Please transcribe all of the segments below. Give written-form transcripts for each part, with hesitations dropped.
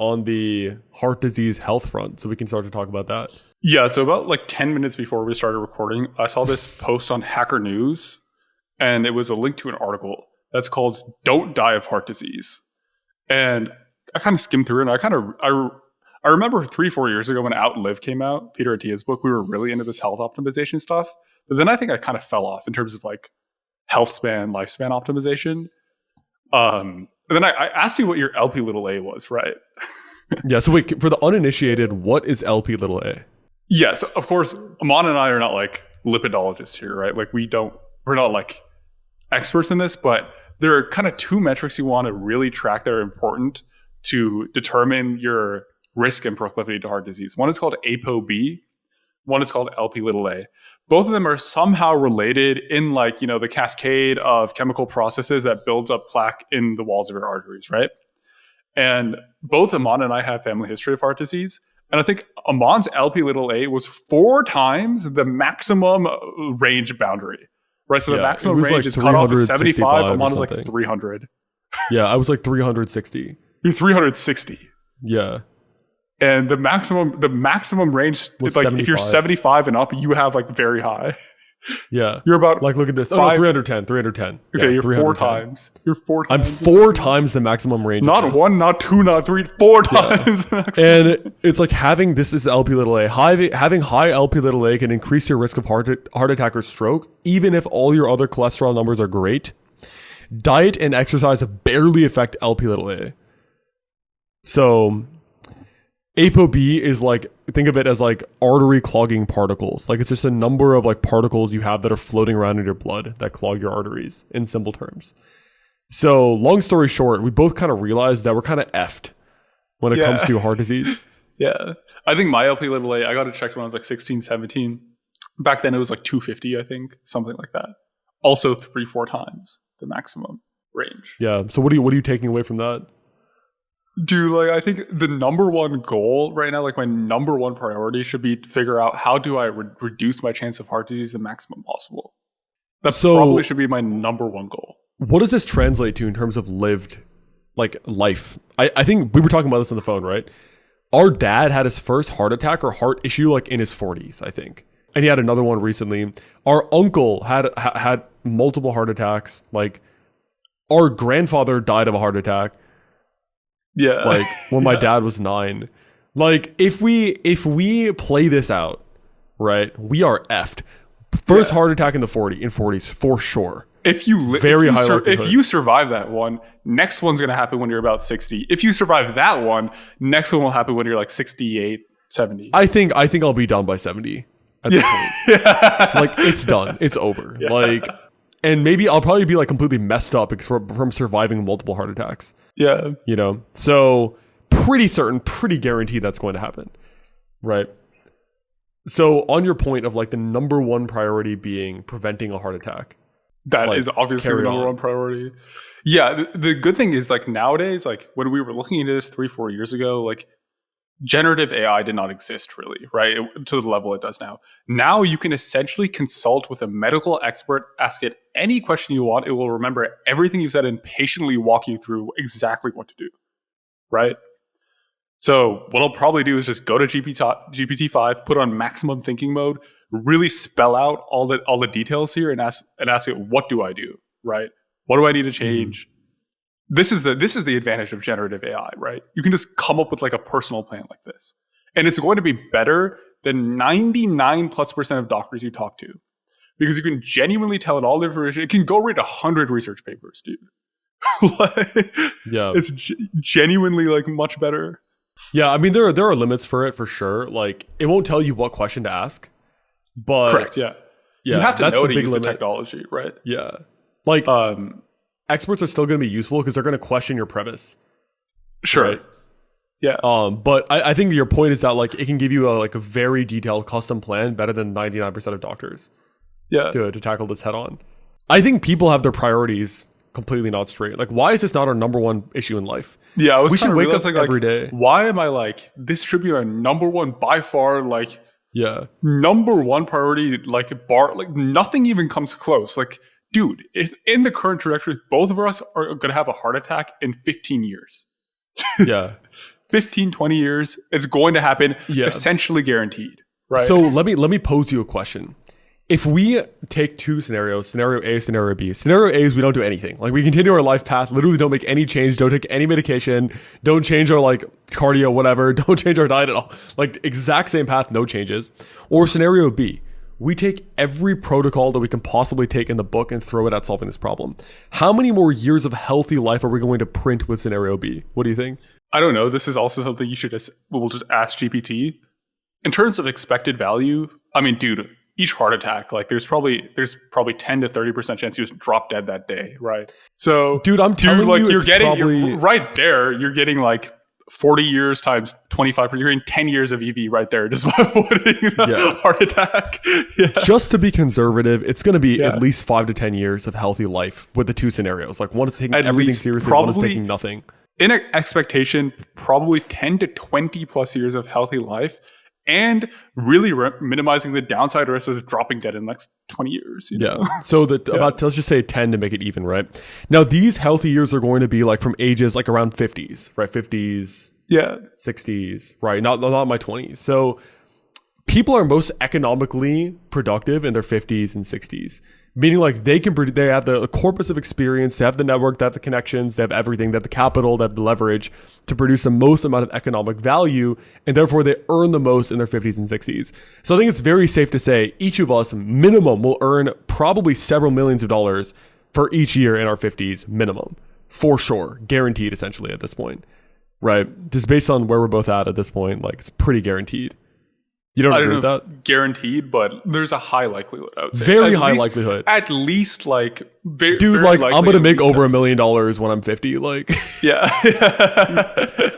on the heart disease health front, so we can start to talk about that. Yeah, so about like 10 minutes before we started recording, I saw this post on Hacker News, and it was a link to an article that's called "Don't Die of Heart Disease." And I kind of skimmed through it, and I remember 3-4 years ago when Outlive came out, Peter Attia's book, we were really into this health optimization stuff. But then I think I kind of fell off in terms of like health span, lifespan optimization. And then I asked you what your LP little a was, right? Yeah, so wait, for the uninitiated, what is LP little a? Yeah, so of course, Aman and I are not like lipidologists here, right? Like we're not like experts in this, but there are kind of two metrics you want to really track that are important to determine your risk and proclivity to heart disease. One is called ApoB, one is called LP little a. Both of them are somehow related in like, you know, the cascade of chemical processes that builds up plaque in the walls of your arteries, right? And both Aman and I have family history of heart disease. And I think Aman's LP little a was 4 times the maximum range boundary, right? So the maximum range like is cut off at 75. Aman is like something. 300. Yeah, I was like 360. You're 360. Yeah. And the maximum range is like 75. If you're 75 and up, you have like very high. Yeah. You're about like, look at this. Oh, no, 310. Okay, yeah, you're 4 times. You're 4 times. I'm 4 times the maximum range. Not 1, not 2, not 3, 4 times the maximum. And it's like having this is LP little a. Having high LP little a can increase your risk of heart attack or stroke, even if all your other cholesterol numbers are great. Diet and exercise barely affect LP little a. So ApoB is like, think of it as like artery clogging particles. Like it's just a number of like particles you have that are floating around in your blood that clog your arteries in simple terms. So long story short, we both kind of realized that we're kind of effed when it comes to heart disease. Yeah. I think my LP little a, I got it checked when I was like 16, 17. Back then it was like 250, I think, something like that. Also 3-4 times the maximum range. Yeah. So what are you taking away from that? Dude, like I think the number one goal right now, like my number one priority should be to figure out how do I reduce my chance of heart disease the maximum possible. That probably should be my number one goal. What does this translate to in terms of lived like life? I think we were talking about this on the phone, right? Our dad had his first heart attack or heart issue like in his 40s, I think. And he had another one recently. Our uncle had multiple heart attacks. Like our grandfather died of a heart attack. Yeah. Like when my dad was 9. Like if we play this out, right, we are effed. First heart attack in the 40s for sure. If you survive that one, next one's going to happen when you're about 60. If you survive that one, next one will happen when you're like 68, 70. I think I'll be done by 70 at this point. Yeah. Like it's done. It's over. Yeah. Like, and maybe I'll probably be like completely messed up from surviving multiple heart attacks. Yeah. You know, so pretty certain, pretty guaranteed that's going to happen. Right. So on your point of like the number one priority being preventing a heart attack. That is obviously the number one priority. Yeah. The good thing is like nowadays, like when we were looking into this 3-4 years ago, like generative AI did not exist really, right? To the level it does now. Now you can essentially consult with a medical expert, ask it any question you want. It will remember everything you said and patiently walk you through exactly what to do, right? So what I'll probably do is just go to GPT-5, put on maximum thinking mode, really spell out all the details here and ask it, what do I do, right? What do I need to change? This is the advantage of generative AI, right? You can just come up with like a personal plan like this. And it's going to be better than 99+% of doctors you talk to. Because you can genuinely tell it all the information. It can go read 100 research papers, dude. Yeah. It's genuinely like much better. Yeah, I mean there are limits for it for sure. Like it won't tell you what question to ask. But correct, yeah. You have to know to use the technology, right? Yeah. Like experts are still going to be useful because they're going to question your premise. Sure. Right? Yeah. But I think your point is that like it can give you a very detailed custom plan better than 99% of doctors. Yeah. To tackle this head on. I think people have their priorities completely not straight. Like, why is this not our number one issue in life? Yeah, we should wake up every day. Why am I like, this should be our number one by far, like, number one priority, like nothing even comes close. Like, dude, if in the current trajectory, both of us are going to have a heart attack in 15 years. Yeah. 15, 20 years, it's going to happen, essentially guaranteed, right? So let me pose you a question. If we take two scenarios, scenario A, scenario B. Scenario A is we don't do anything. Like we continue our life path, literally don't make any change, don't take any medication, don't change our like cardio, whatever, don't change our diet at all. Like exact same path, no changes. Or scenario B, we take every protocol that we can possibly take in the book and throw it at solving this problem. How many more years of healthy life are we going to print with scenario B? What do you think? I don't know. This is also something you should we'll just ask GPT. In terms of expected value, I mean, dude, each heart attack, like there's probably 10 to 30% chance you just drop dead that day, right? So, dude, I'm telling you, you're getting right there. You're getting like 40 years times 25%. You're getting 10 years of EV right there just by avoiding the heart attack. Yeah. Just to be conservative, it's going to be at least 5 to 10 years of healthy life with the two scenarios. Like one is taking everything seriously, one is taking nothing. In expectation, probably 10 to 20 plus years of healthy life. And really minimizing the downside risk of dropping dead in the next 20 years. You know? So about, let's just say 10 to make it even, right? Now, these healthy years are going to be like from ages like around 50s, right? 50s, 60s, right? Not my 20s. So people are most economically productive in their 50s and 60s. Meaning like they have the corpus of experience, they have the network, they have the connections, they have everything, they have the capital, they have the leverage to produce the most amount of economic value, and therefore they earn the most in their 50s and 60s. So I think it's very safe to say each of us minimum will earn probably several millions of dollars for each year in our 50s minimum. For sure. Guaranteed essentially at this point. Right? Just based on where we're both at this point, like it's pretty guaranteed. You don't agree with that? Guaranteed, but there's a high likelihood, I would say. Very high likelihood. At least like dude, like I'm gonna make over $1 million when I'm 50. Like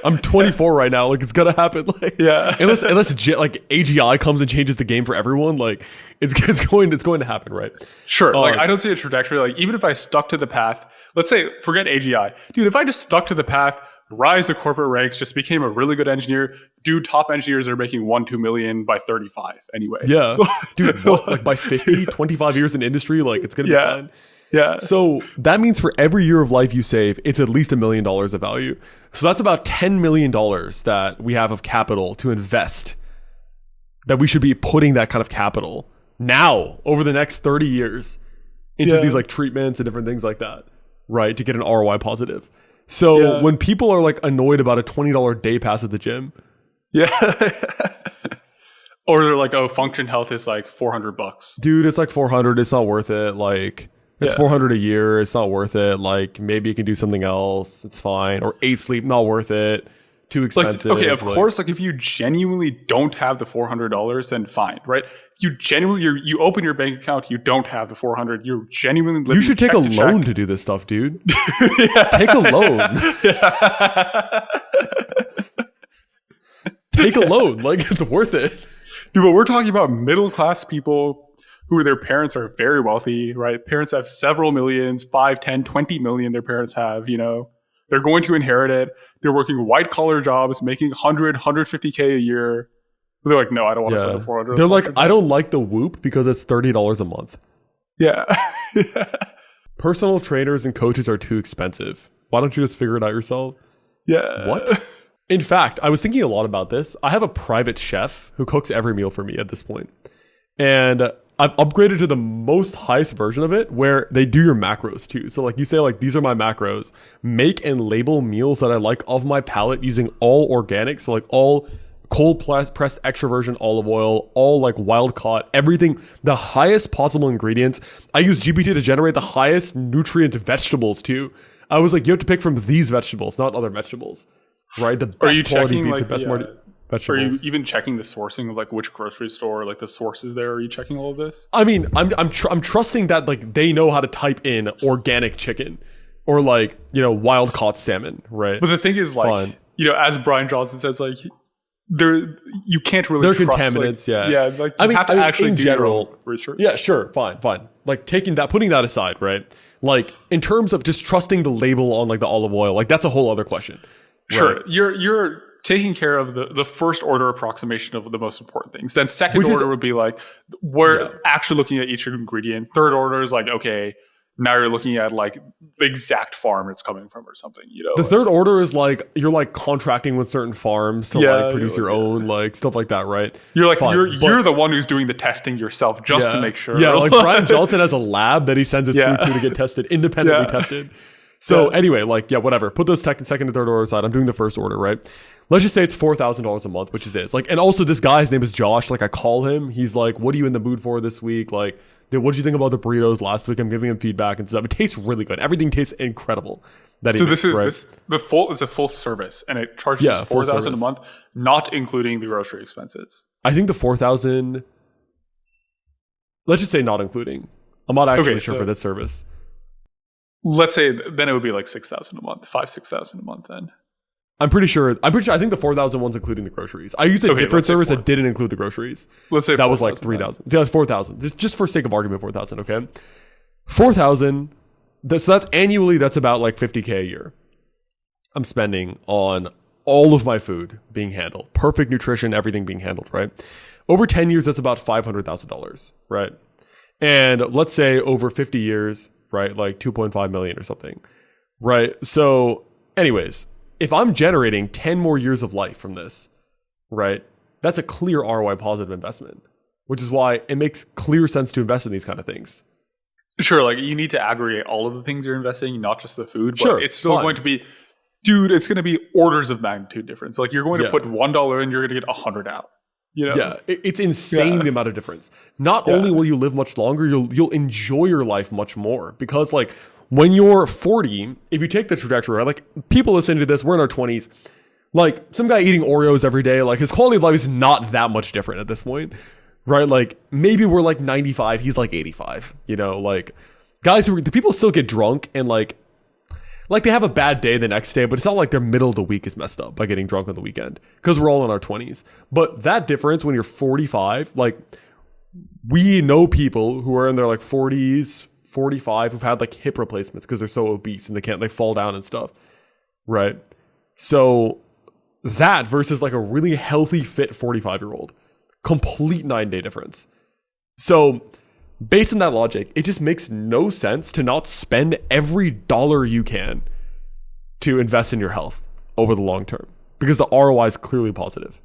I'm 24 right now. Like it's gonna happen. Like unless like AGI comes and changes the game for everyone, like it's going to happen, right? Sure. Like I don't see a trajectory. Like even if I stuck to the path, let's say forget AGI, dude. If I just stuck to the path, rise the corporate ranks, just became a really good engineer. Dude, top engineers are making 1-2 million by 35 anyway. Yeah. Dude, what? Like by 50, 25 years in industry, like it's going to be fine. Yeah. So that means for every year of life you save, it's at least $1 million of value. So that's about $10 million that we have of capital to invest, that we should be putting that kind of capital now over the next 30 years into these like treatments and different things like that, right? To get an ROI positive. So when people are like annoyed about a $20 day pass at the gym. Or they're like, oh, Function Health is like $400. Dude, it's like 400. It's not worth it. Like it's 400 a year. It's not worth it. Like maybe you can do something else. It's fine. Or 8 Sleep, not worth it. Too expensive. Like, okay, of course, like if you genuinely don't have the $400, then fine, right? You open your bank account, you don't have the 400. You're genuinely living. You should take a loan to do this stuff, dude. Take a loan. Take a loan. Like it's worth it. Dude, but we're talking about middle class people who their parents are very wealthy, right? Parents have several millions, 5, 10, 20 million their parents have, you know. They're going to inherit it. They're working white collar jobs, making 100, 150K a year. They're like, no, I don't want to spend 400. They're like, I don't like the Whoop because it's $30 a month. Yeah. Personal trainers and coaches are too expensive. Why don't you just figure it out yourself? Yeah. What? In fact, I was thinking a lot about this. I have a private chef who cooks every meal for me at this point. And I've upgraded to the most highest version of it where they do your macros too. So like you say like, these are my macros. Make and label meals that I like of my palate using all organic. So like all cold pressed extra virgin olive oil, all like wild caught, everything, the highest possible ingredients. I use GPT to generate the highest nutrient vegetables too. I was like, you have to pick from these vegetables, not other vegetables, right? The best quality pizza, best vegetables. Are you even checking the sourcing of like which grocery store, like the sources there? Are you checking all of this? I mean, I'm trusting that like they know how to type in organic chicken or like, you know, wild caught salmon, right? But the thing is like, you know, as Brian Johnson says, like you can't really trust contaminants, like, yeah, like you have to actually in do general, your own research. Yeah, sure, fine. Like putting that aside, right? Like in terms of just trusting the label on like the olive oil, like that's a whole other question. Sure, right? You're taking care of the first order approximation of the most important things. Then second order would be like we're actually looking at each ingredient. Third order is like, okay, Now you're looking at like the exact farm it's coming from or something, The third order is like you're like contracting with certain farms to like produce your own like stuff like that, right? You're like you're the one who's doing the testing yourself just to make sure. Yeah, like Brian Johnson has a lab that he sends his food to get tested, independently tested. So anyway, like whatever. Put those second and third order aside. I'm doing the first order, right? Let's just say it's $4,000 a month, which is like, and also this guy's name is Josh. Like I call him, he's like, "What are you in the mood for this week?" Like, dude, what did you think about the burritos last week? I'm giving him feedback and stuff. It tastes really good. Everything tastes incredible. It's a full service, and it charges $4,000 a month, not including the grocery expenses. I think the 4,000. Let's just say not including. I'm not actually sure for this service. Let's say then it would be like $6,000 a month, $6,000 a month then. I'm pretty sure. I think the 4,000 one's including the groceries. I used a different service that didn't include the groceries. Let's say that was like 3,000. So that's 4,000. Just for sake of argument, 4,000. Okay, 4,000. So that's annually. That's about like $50K a year. I'm spending on all of my food being handled, perfect nutrition, everything being handled. Right. Over 10 years, that's about $500,000. Right. And let's say over 50 years, right, like 2.5 million or something. Right. So, anyways. If I'm generating 10 more years of life from this, right, that's a clear ROI positive investment, which is why it makes clear sense to invest in these kind of things. Sure, like you need to aggregate all of the things you're investing, not just the food, but it's still going to be, it's going to be orders of magnitude difference. Like you're going to put $1 in, you're going to get 100 out. You know? Yeah, it's insane the amount of difference. Not only will you live much longer, you'll enjoy your life much more because like, when you're 40, if you take the trajectory, right, like people listening to this, we're in our 20s, like some guy eating Oreos every day, like his quality of life is not that much different at this point, right? Like maybe we're like 95, he's like 85, you know, like guys the people still get drunk and like they have a bad day the next day, but it's not like their middle of the week is messed up by getting drunk on the weekend because we're all in our 20s. But that difference when you're 45, like we know people who are in their like 40s, 45 who've had like hip replacements because they're so obese and they fall down and stuff, right? So that versus like a really healthy, fit 45-year-old, complete 9-day difference. So based on that logic, it just makes no sense to not spend every dollar you can to invest in your health over the long term because the ROI is clearly positive.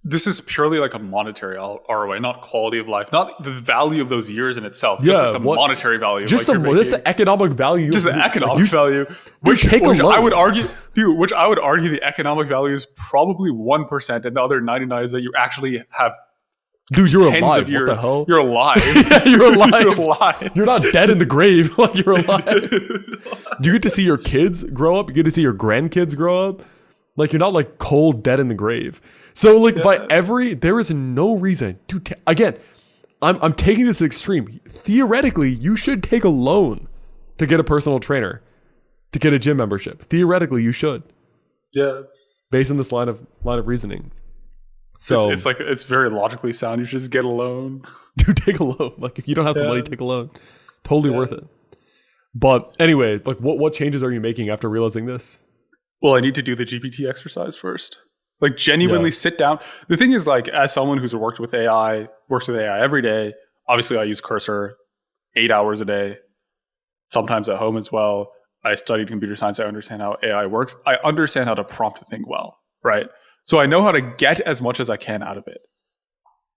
This is purely like a monetary ROI, not quality of life, not the value of those years in itself. Just like the monetary value. Just like the economic value. Just the economic value. Which I would argue the economic value is probably 1%, and the other 99 is that you actually have. Dude, you're alive. What the hell? You're alive. Yeah, you're alive. You're alive. You're not dead in the grave. Like you're alive. You get to see your kids grow up. You get to see your grandkids grow up. Like you're not like cold dead in the grave. So like there is no reason to again, I'm taking this extreme. Theoretically, you should take a loan to get a personal trainer, to get a gym membership. Theoretically, you should. Yeah. Based on this line of reasoning. So it's very logically sound. You should just get a loan. Dude, take a loan. Like if you don't have the money, take a loan. Totally worth it. But anyway, like what changes are you making after realizing this? Well, I need to do the GPT exercise first. Like genuinely sit down. The thing is, like, as someone who's works with AI every day, obviously I use Cursor 8 hours a day, sometimes at home as well. I studied computer science. I understand how AI works. I understand how to prompt the thing well, right? So I know how to get as much as I can out of it.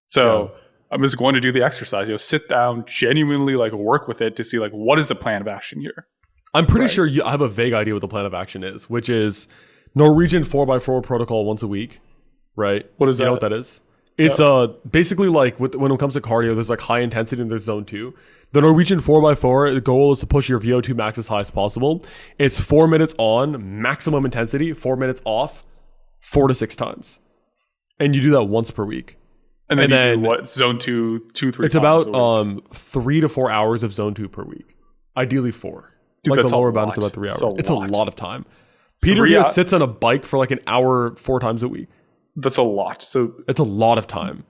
So I'm just going to do the exercise, sit down, genuinely like work with it to see like, what is the plan of action here? I'm pretty sure I have a vague idea what the plan of action is, which is Norwegian 4x4 protocol once a week, right? What is that? You know what that is? It's basically like when it comes to cardio, there's like high intensity and there's zone 2. The Norwegian 4x4, the goal is to push your VO2 max as high as possible. It's 4 minutes on, maximum intensity, 4 minutes off, 4 to 6 times. And you do that once per week. And then you do what? Zone 2, 3 times. It's about 3 to 4 hours of zone 2 per week. Ideally 4. Dude, like the lower bound is about 3 hours. It's a lot of time. Peter Diaz sits on a bike for like an hour 4 times a week. That's a lot. So it's a lot of time.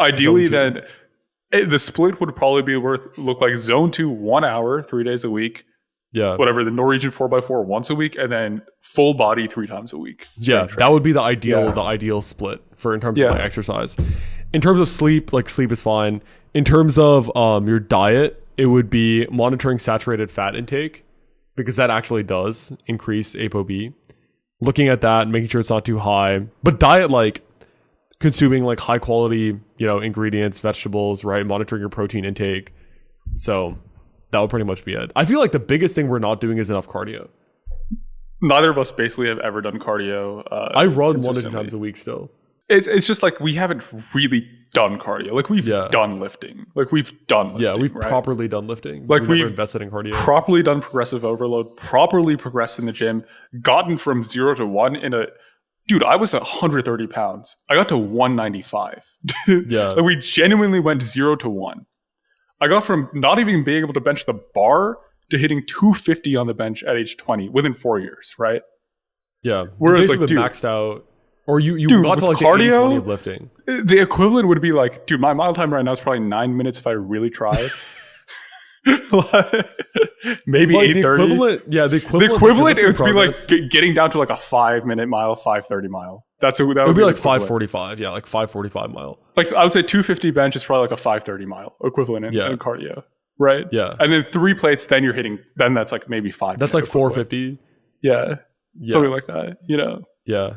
Ideally, then the split would probably look like zone 2 1 hour 3 days a week. Yeah. Whatever, the Norwegian 4x4 once a week, and then full body 3 times a week. Yeah, that would be the ideal split in terms of like exercise. In terms of sleep, like sleep is fine. In terms of your diet, it would be monitoring saturated fat intake, because that actually does increase ApoB. Looking at that and making sure it's not too high. But diet, like consuming like high quality, ingredients, vegetables, right? Monitoring your protein intake. So that would pretty much be it. I feel like the biggest thing we're not doing is enough cardio. Neither of us basically have ever done cardio. I run 1 to 2 times a week still. It's just like we haven't really done cardio. Like we've done lifting. Like we've done lifting. Yeah, we've properly done lifting. Like we've invested in cardio. Properly done progressive overload, properly progressed in the gym, gotten from 0 to 1 in a... Dude, I was 130 pounds. I got to 195. Yeah. Like we genuinely went 0 to 1. I got from not even being able to bench the bar to hitting 250 on the bench at age 20 within 4 years, right? Yeah. Whereas like, dude, maxed out... Or you dude, got to like cardio, the 80-20 of lifting. The equivalent would be like, dude, my mile time right now is probably 9 minutes if I really try. Maybe like 8:30. The equivalent it would be like getting down to like a 5-minute mile, 5:30 mile. That would be like 5:45. Yeah, like 5:45 mile. Like I would say 250 bench is probably like a 5:30 mile equivalent in cardio, right? Yeah. And then 3 plates, then you're hitting. Then that's like maybe 5. That's like 450. Yeah. Something like that. Yeah.